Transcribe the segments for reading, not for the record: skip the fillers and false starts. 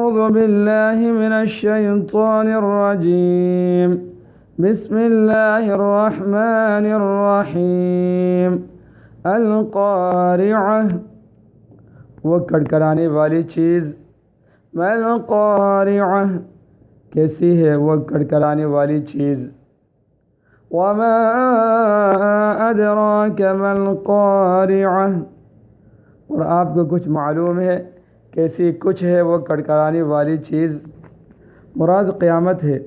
أعوذ بالله من الشيطان الرجيم بسم الله الرحمن الرحيم القارعة وہ کڑکڑانے والی چیز. ما القارعة کیسی ہے وہ کڑکڑانے والی چیز. وما أدراك ما القارعة اور آپ کو کچھ معلوم ہے کیسی کچھ ہے وہ کڑکڑانے والی چیز. مراد قیامت ہے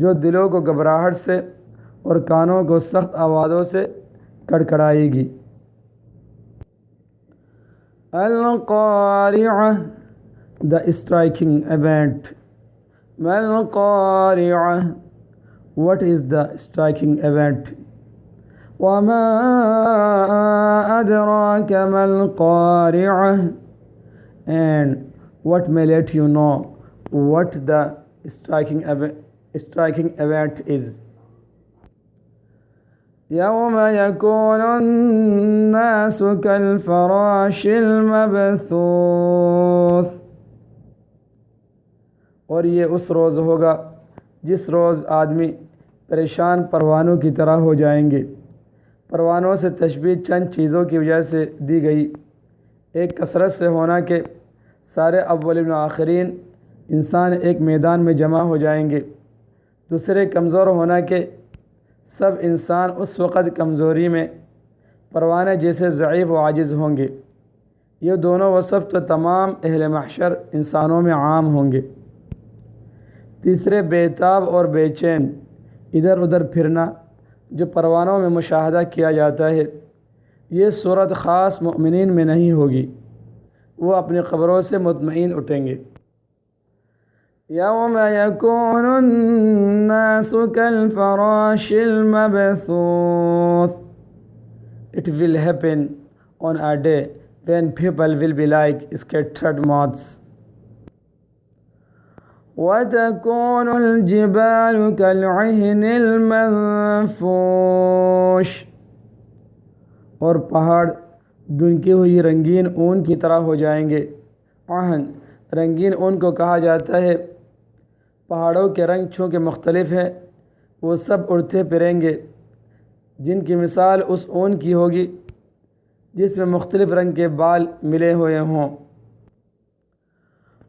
جو دلوں کو گھبراہٹ سے اور کانوں کو سخت آوازوں سے کڑکڑائے گی. القارعة the striking event. ما القارعة what is the striking event. وما أدراك ما القارعة and what may let you know what the striking event is. يوم يكون الناس كالفراش المبثوث اور یہ اس روز ہوگا جس روز آدمی پریشان پروانوں کی طرح ہو جائیں گے. پروانوں سے تشبیہ چند چیزوں کی وجہ سے دی گئی. ایک کثرت سے ہونا کہ سارے اولین و آخرین انسان ایک میدان میں جمع ہو جائیں گے. دوسرے کمزور ہونا کہ سب انسان اس وقت کمزوری میں پروانے جیسے ضعیف و عاجز ہوں گے. یہ دونوں وصف تو تمام اہل محشر انسانوں میں عام ہوں گے. تیسرے بےتاب اور بے چین ادھر ادھر پھرنا جو پروانوں میں مشاہدہ کیا جاتا ہے. یہ صورت خاص مؤمنین میں نہیں ہوگی. وہ اپنی قبروں سے مطمئن اٹھیں گے. یوم یکون الناس کالفراش المبثوث It will happen on a day when people will be like scattered moths. وتكون الجبال كالعهن المنفوش اور پہاڑ دنکی ہوئی رنگین اون کی طرح ہو جائیں گے. عہن رنگین اون کو کہا جاتا ہے. پہاڑوں کے رنگ چونکہ مختلف ہیں وہ سب اڑتے پھریں گے جن کی مثال اس اون کی ہوگی جس میں مختلف رنگ کے بال ملے ہوئے ہوں.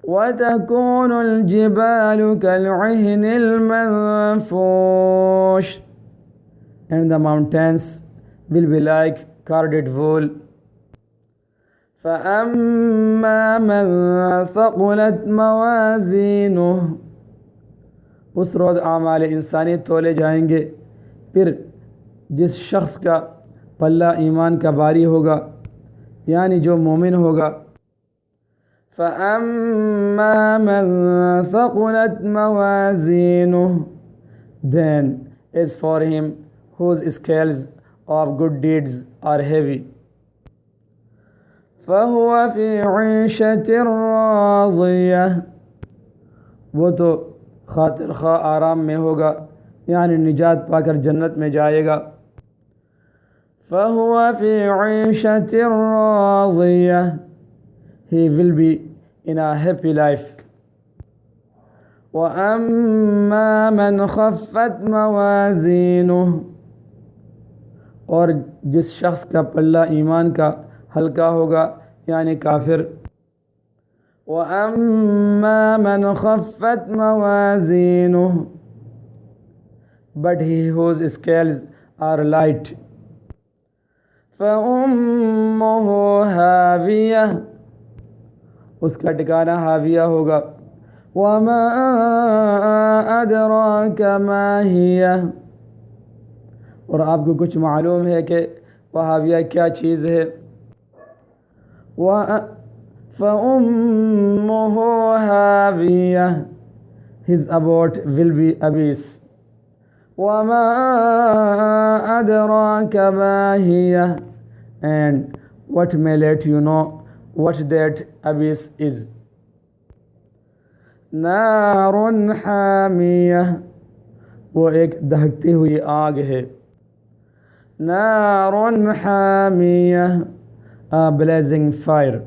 وَتَكُونُ الْجِبَالُ كَالْعِهْنِ الْمَنفُوشِ and the mountains will be like carded wool. فَأَمَّا مَنْ ثَقُلَتْ مَوَازِينُهُ اس روز اعمال انسانی تولے جائیں گے. پھر جس شخص کا پلہ ایمان کا باری ہوگا یعنی جو مومن ہوگا. فَأَمَّا مَنْ ثَقُلَتْ مَوَازِينُهُ then as for him whose scales of good deeds are heavy. فَهُوَ فِي عِيشَةٍ رَاضِيَةٍ وہ تو خاطر خواہ آرام میں ہوگا یعنی نجات پا کر جنت میں جائے گا. فَهُوَ فِي عِيشَةٍ رَاضِيَةٍ he will be in a happy life. وَأَمَّا مَنْ خَفَّتْ مَوَازِينُهُ اور جس شخص کا پلہ ایمان کا ہلکا ہوگا یعنی کافر. وَأَمَّا مَنْ خَفَّتْ مَوَازِينُهُ but he whose scales are light. فَأُمُّهُ هَاوِيَةٌ اس کا ٹھکانہ ہاویہ ہوگا. وَمَا أَدْرَاكَ مَا هِيَ اور آپ کو کچھ معلوم ہے کہ وہ ہاویہ کیا چیز ہے. فَأُمُّهُ هَاوِيَةٌ his abode will be abyss. وَمَا أَدْرَاكَ مَا هِيَ and what may let you know what that abyss is. نَارٌ حَامِيَةٌ وہ ایک دہکتی ہوئی آگ ہے. نَارٌ حَامِيَةٌ a blazing fire.